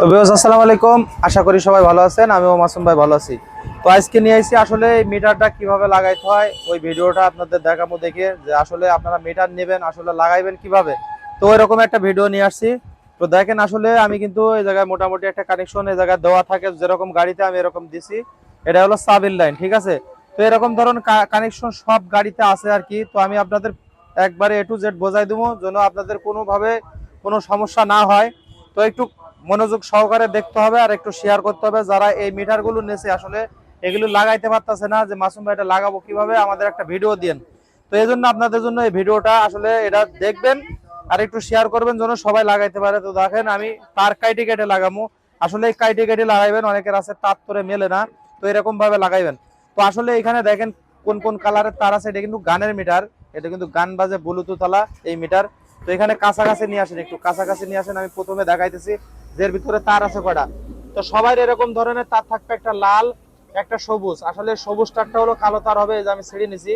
তো ভিউয়ার্স আসসালামু আলাইকুম, আশা করি সবাই ভালো আছেন। আমিও মাসুম ভাই ভালো আছি। তো আজকে নিয়ে আসছি আসলে এই মিটারটা কিভাবে লাগাইতে হয় ওই ভিডিওটা আপনাদের দেখাবো, দেখে যে আসলে আপনারা মিটার নেবেন আসলে লাগাইবেন কিভাবে। তো এরকম একটা ভিডিও নিয়ে আসছি। তো দেখেন আসলে আমি কিন্তু এই জায়গায় মোটামুটি একটা কানেকশন এই জায়গায় দেওয়া থাকে, যেরকম গাড়িতে আমি এরকম দিছি। এটা হলো সাবিল লাইন, ঠিক আছে। তো এরকম ধরুন কানেকশন সব গাড়িতে আছে আর কি। তো আমি আপনাদের একবারে A to Z বোঝাই দেবো যেন আপনাদের কোনোভাবে কোনো সমস্যা না হয়। তো একটু মনোযোগ সহকারে দেখতে হবে আর একটু শেয়ার করতে হবে। যারা এই মিটারগুলো নেছে আসলে এগুলো লাগাইতে পারতেছে না, যে মাসুম ভাই এটা লাগাবো কিভাবে, আমাদের একটা ভিডিও দেন। তো এই জন্য আপনাদের জন্য এই ভিডিওটা আসলে এটা দেখবেন আর একটু শেয়ার করবেন যেন সবাই লাগাইতে পারে। তো দেখেন আমি তার কাইটে কেটে লাগাবো। আসলে এই কাইটে কেটে লাগাইবেন, অনেকের আছে তার তোরে মেলে না, তো এরকম ভাবে লাগাইবেন। তো আসলে এখানে দেখেন কোন কোন কালারের তার আছে। এটা কিন্তু গানের মিটার, এটা কিন্তু গান বাজে ব্লুটুথ আলা এই মিটার। তো এখানে কাছাকাছি নিয়ে আসেন, একটু কাছাকাছি নিয়ে আসেন। আমি প্রথমে দেখাইতেছি যে এর ভিতরে তার আছে কয়টা। তো সবাই এরকম ধরনের তার থাকবে, একটা লাল একটা সবুজ। আসলে সবুজ তারটা হলো কালো তার হবে, এই যে আমি ছিঁড়ে নিছি।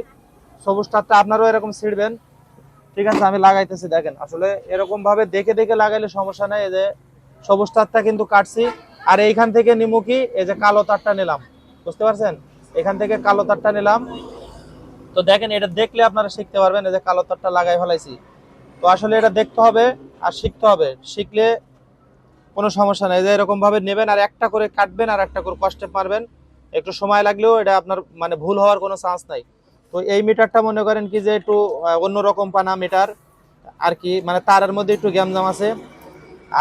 সবুজ তারটা আপনারাও এরকম ছিঁড়বেন, ঠিক আছে। আমি লাগাইতেছি, দেখেন আসলে এরকম ভাবে দেখে দেখে লাগাইলে সমস্যা নাই। এই যে সবুজ তারটা কিন্তু কাটছি, আর এইখান থেকে নিমু কি, এই যে কালো তারটা নিলাম, বুঝতে পারছেন। এখান থেকে কালো তারটা নিলাম। তো দেখেন এটা দেখলে আপনারা শিখতে পারবেন। এই যে কালো তারটা লাগাই ফেলাইছি। তো আসলে এটা দেখতে হবে আর শিখতে হবে, শিখলে কোনো সমস্যা নাই। যে এরকম ভাবে নেবেন আর একটা করে কাটবেন আর একটা করে কষ্টে পারবেন। একটু সময় লাগলেও এটা আপনার মানে ভুল হওয়ার কোনো চান্স নাই। তো এই মিটারটা মনে করেন কি যে একটু অন্যরকম পানা মিটার আর কি, মানে তারের মধ্যে একটু গ্যামজাম আছে।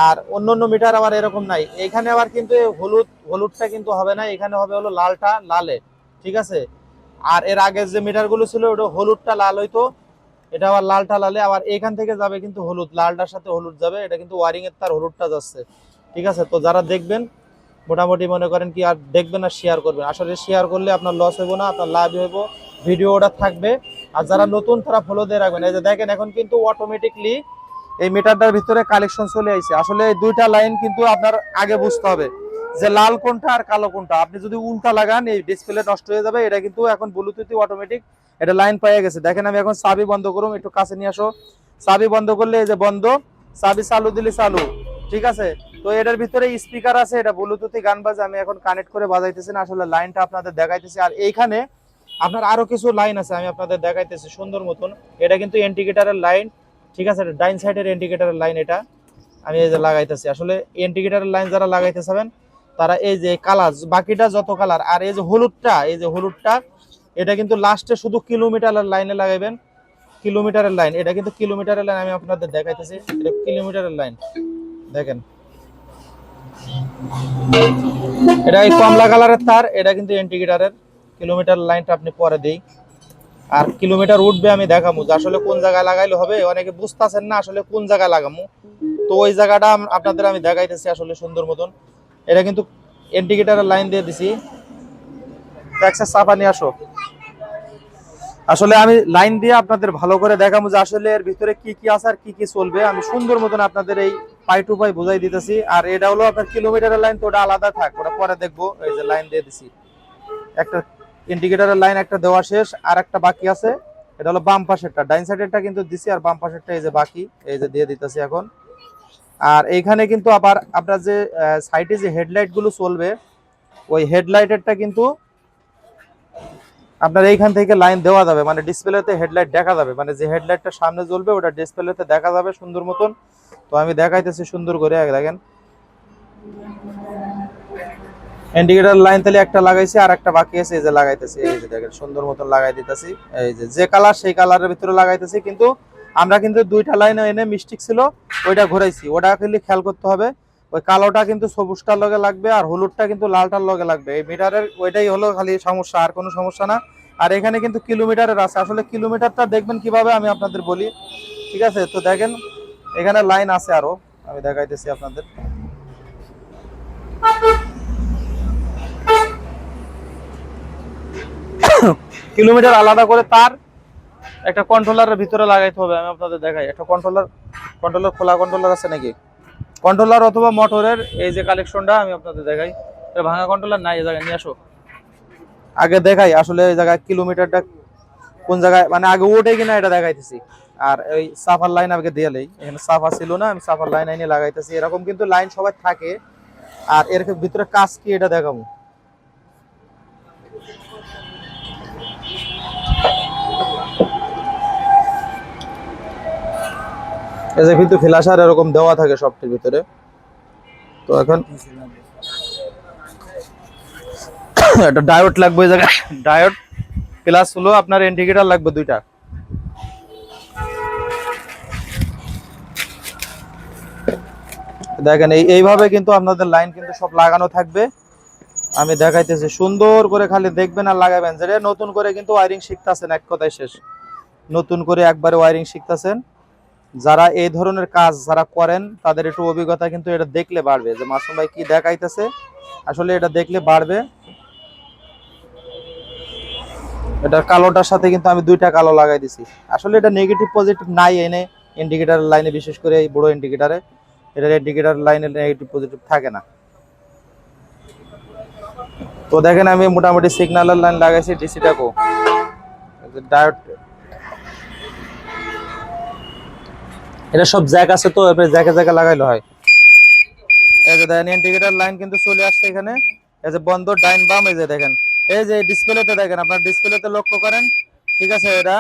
আর অন্য অন্য মিটার আবার এরকম নাই। এখানে আবার কিন্তু হলুদ হলুদটা কিন্তু হবে না, এখানে হবে হলো লালটা লালে, ঠিক আছে। আর এর আগের যে মিটার গুলো ছিল ওটা হলুদটা লাল হইতো, এটা আবার লালটা লালে। আবার এখান থেকে যাবে কিন্তু হলুদ, লালটার সাথে হলুদ যাবে। এটা কিন্তু ওয়ারিং এর তার হলুদটা যাচ্ছে, ঠিক আছে। তো যারা দেখবেন মোটামুটি মনে করেন কি আর দেখবেন আর শেয়ার করবেন। আসলে শেয়ার করলে আপনার লস হইব না, আপনার লাভ হইব, ভিডিওটা থাকবে। আর যারা নতুন তারা ফলো দিয়ে রাখবেন। এই যে দেখেন এখন কিন্তু অটোমেটিকলি এই মিটারটার ভিতরে কালেকশন চলে আসছে। আসলে এই দুইটা লাইন কিন্তু আপনার আগে বুঝতে হবে যে লাল কোনটা আর কালো কোনটা। আপনি যদি উল্টা লাগান এই ডিসপ্লে নষ্ট হয়ে যাবে। এটা কিন্তু এখন ব্লুটুথে অটোমেটিক এটা লাইন পেয়ে গেছে। দেখেন আমি এখন চাবি বন্ধ করুম, একটু কাছে নিয়ে আসো। চাবি বন্ধ করলে এই যে বন্ধ, চাবি চালু দিলে চালু, ঠিক আছে। তো এটার ভিতরে স্পিকার আছে, এটা ব্লুটুথে গান বাজে। আমি এখন কানেক্ট করে বাজাইতেছি না, আসলে লাইনটা আপনাদের দেখাইতেছি। আর এইখানে আপনার আরো কিছু লাইন আছে, আমি আপনাদের দেখাইতেছি সুন্দর মতন। এটা কিন্তু ইন্ডিকেটরের লাইন, ঠিক আছে। ডাইন সাইডের ইন্ডিকেটরের লাইন এটা আমি এই যে লাগাইতেছি। আসলে ইন্ডিকেটরের লাইন যারা লাগাইতে চাবেন তারা এই যে কালার, বাকিটা যত কালার, আর এই যে হলুদটা, এই যে হলুদটা এটা কিন্তু লাস্টে শুধু কিলোমিটারের লাইনে লাগাইবেন। কিলোমিটারের লাইন, এটা কিন্তু কিলোমিটারের লাইন। আমি আপনাদের দেখাইতেছি, এটা কিলোমিটারের লাইন। দেখেন এটা এই কমলা কালারের তার, এটা কিন্তু ইন্ডিকেটরের। কিলোমিটার লাইনটা আপনি পরে দেই, আর কিলোমিটার উঠবে আমি দেখাবো যে আসলে কোন জায়গায় লাগাইলে হবে। অনেকে বুঝতেছেন না আসলে কোন জায়গায় লাগামু, তো ওই জায়গাটা আপনাদের আমি দেখাইতেছি আসলে সুন্দর মতন। এটা কিন্তু ইন্ডিকেটরের লাইন দিয়ে দিছি। ট্যাক্সের চাপা নিয়ে আসো। আসলে আমি লাইন দিয়ে আপনাদের ভালো করে দেখাবো যে আসলে এর ভিতরে কি কি আছে আর কি কি চলবে। আমি সুন্দর মতন আপনাদের এই পাই টু পাই বোঝাই দিতেছি। আর এটা হলো আপনার কিলোমিটারের লাইন, তো ওটা আলাদা থাক, ওটা পরে দেখবো। এই যে লাইন দিয়ে দিছি, একটা ইন্ডিকেটরের লাইন একটা দেওয়া শেষ, আর একটা বাকি আছে। এটা হলো বাম পাশেরটা, ডাইন সাইডেরটা কিন্তু দিছি, আর বাম পাশেরটা এই যে বাকি, এই যে দিয়ে দিতেছি এখন। আর এইখানে কিন্তু আবার আপনার যে সাইডে যে হেডলাইট গুলো চলবে, ওই হেডলাইটেরটা কিন্তু আপনার এইখান থেকে লাইন দেওয়া যাবে, মানে ডিসপ্লেতে হেডলাইট দেখা যাবে, মানে যে হেডলাইটটা সামনে জ্বলবে ওটা ডিসপ্লেতে দেখা যাবে সুন্দর মতন। তো আমি দেখাইতেছি সুন্দর করে, দেখেন ইন্ডিকেটর লাইন তাহলে একটা লাগাইছি, আর একটা বাকি আছে, এই যে লাগাইতেছি। এই যে দেখেন সুন্দর মতন লাগাই দিতেছি। এই যে যে কালার সেই কালারের ভিতরে লাগাইতেছি। কিন্তু আমরা কিন্তু দুইটা লাইন এনে মিস্টেক ছিল, ওইটা ঘুরাইছি। ওটা খালি খেয়াল করতে হবে, ওই কালোটা কিন্তু সবুজটার লগে লাগবে, আর হলুদটা কিন্তু লালটার লগে লাগবে। এই মিটারের ওইটাই হলো খালি সমস্যা, আর কোনো সমস্যা না। আর এখানে কিন্তু কিলোমিটারের আছে। আসলে কিলোমিটারটা দেখবেন কিভাবে আমি আপনাদের বলি, ঠিক আছে। তো দেখেন এখানে লাইন আছে আরো, আমি দেখাইতেছি আপনাদের। কিলোমিটার আলাদা করে তার একটা কন্ট্রোলারের ভিতরে লাগাইতে হবে। আমি আপনাদের দেখাই একটা কন্ট্রোলার খোলা কন্ট্রোলার আছে নাকি, কন্ট্রোলার অথবা মোটরের এই যে কালেকশনটা আমি আপনাদের দেখাই। এটা ভাঙা কন্ট্রোলার নাই, এই জায়গায় নিয়ে আসো। আগে দেখাই আসলে এই জায়গায় কিলোমিটারটা কোন জায়গায়, মানে আগে ওঠে কিনা এটা দেখাইতেছি। আর এই সাফার লাইন আগে দিয়ে নেই, এখানে সাফা ছিল না, আমি সাফার লাইন আইনে লাগাইতেছি। এরকম কিন্তু লাইন সবাই থাকে, আর এর ভিতরে কাজ কি এটা দেখাবো। এই যে কিন্তু ফ্ল্যাশার এরকম দেওয়া থাকে সবটির ভিতরে। তো এখন একটা ডায়োড লাগবে এই জায়গায়, ডায়োড প্লাস হলো আপনার ইন্ডিকেটর লাগবে দুইটা। দেখেন এইভাবে কিন্তু আপনাদের লাইন কিন্তু সব লাগানো থাকবে। আমি দেখাইতেছি, সুন্দর করে খালি দেখবেন আর লাগাবেন। যে নতুন করে কিন্তু ওয়ারিং শিখতেছেন, এক কথায় শেষ, নতুন করে একবারে ওয়ারিং শিখতেছেন। যারা এই ধরনের কাজ যারা করেন তাদের একটু অভিজ্ঞতা কিন্তু এটা দেখলে বাড়বে, যে মাসুম ভাই কি দেখাইতেছে আসলে এটা দেখলে বাড়বে। এটা কালোটার সাথে কিন্তু আমি দুইটা কালো লাগাই দিছি। আসলে এটা নেগেটিভ পজিটিভ নাই এনে ইন্ডিকেটরের লাইনে, বিশেষ করে এই বড় ইন্ডিকেটরে এটা ইন্ডিকেটর লাইনে নেগেটিভ পজিটিভ থাকে না। তো দেখেন আমি মোটামুটি সিগন্যালের লাইন লাগাইছি, ডিসিটাকো ডায়োড, এটা সব জ্যাক আছে তো জ্যাকে জ্যাকে লাগাইলে হয়। এই যে দেখেন ইন্ডিকেটর লাইন কিন্তু চলে আসছে এখানে। এই যে বন্ধ ডাইন বাম, এই যে দেখেন, এই যে ডিসপ্লেতে দেখেন, আপনার ডিসপ্লেতে লক্ষ্য করেন, ঠিক আছে, এটা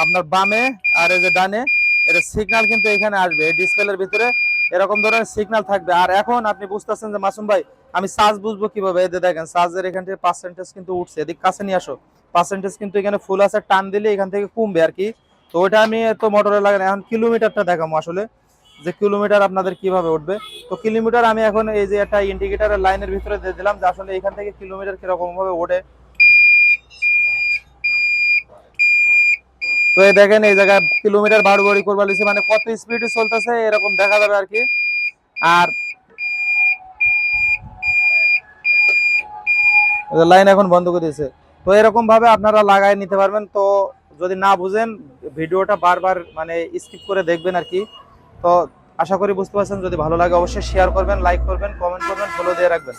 আপনার বামে আর এই যে ডানে এটা সিগন্যাল কিন্তু এখানে আসবে। এই ডিসপ্লের ভিতরে এরকম ধরনের সিগন্যাল থাকবে। আর এখন আপনি বুঝতেছেন যে মাসুম ভাই আমি চার্জ বুঝবো কিভাবে, এই যে দেখেন চার্জের এখান থেকে পার্সেন্টেজ কিন্তু উঠছে, এদিক কাছে নিয়ে আসো, পার্সেন্টেজ কিন্তু এখানে ফুল আছে, টান দিলে এখান থেকে কমবে আর কি। তো ওইটা আমি তো মোটরে লাগাই, এখন কিলোমিটারটা দেখাবো আসলে যে কিলোমিটার আপনাদের কিভাবে উঠবে। তো কিলোমিটার আমি এখন এই যে একটা ইন্ডিকেটরের লাইনের ভিতরে দিয়ে দিলাম, যে আসলে এখান থেকে কিলোমিটার কিরকম ভাবে ওঠে। তো এই দেখেন এই জায়গায় কিলোমিটার বাড়ি করবার লিখছে, মানে কত স্পিডে চলতেছে এরকম দেখা যাবে আর কি। আর লাইন এখন বন্ধ করে দিয়েছে। তো এরকম ভাবে আপনারা লাগাই নিতে পারবেন। তো যদি না বুঝেন ভিডিওটা বারবার মানে স্কিপ করে দেখবেন আর কি। তো আশা করি বুঝতে পারছেন। যদি ভালো লাগে অবশ্যই শেয়ার করবেন, লাইক করবেন, কমেন্ট করবেন, ফলো দিয়ে রাখবেন।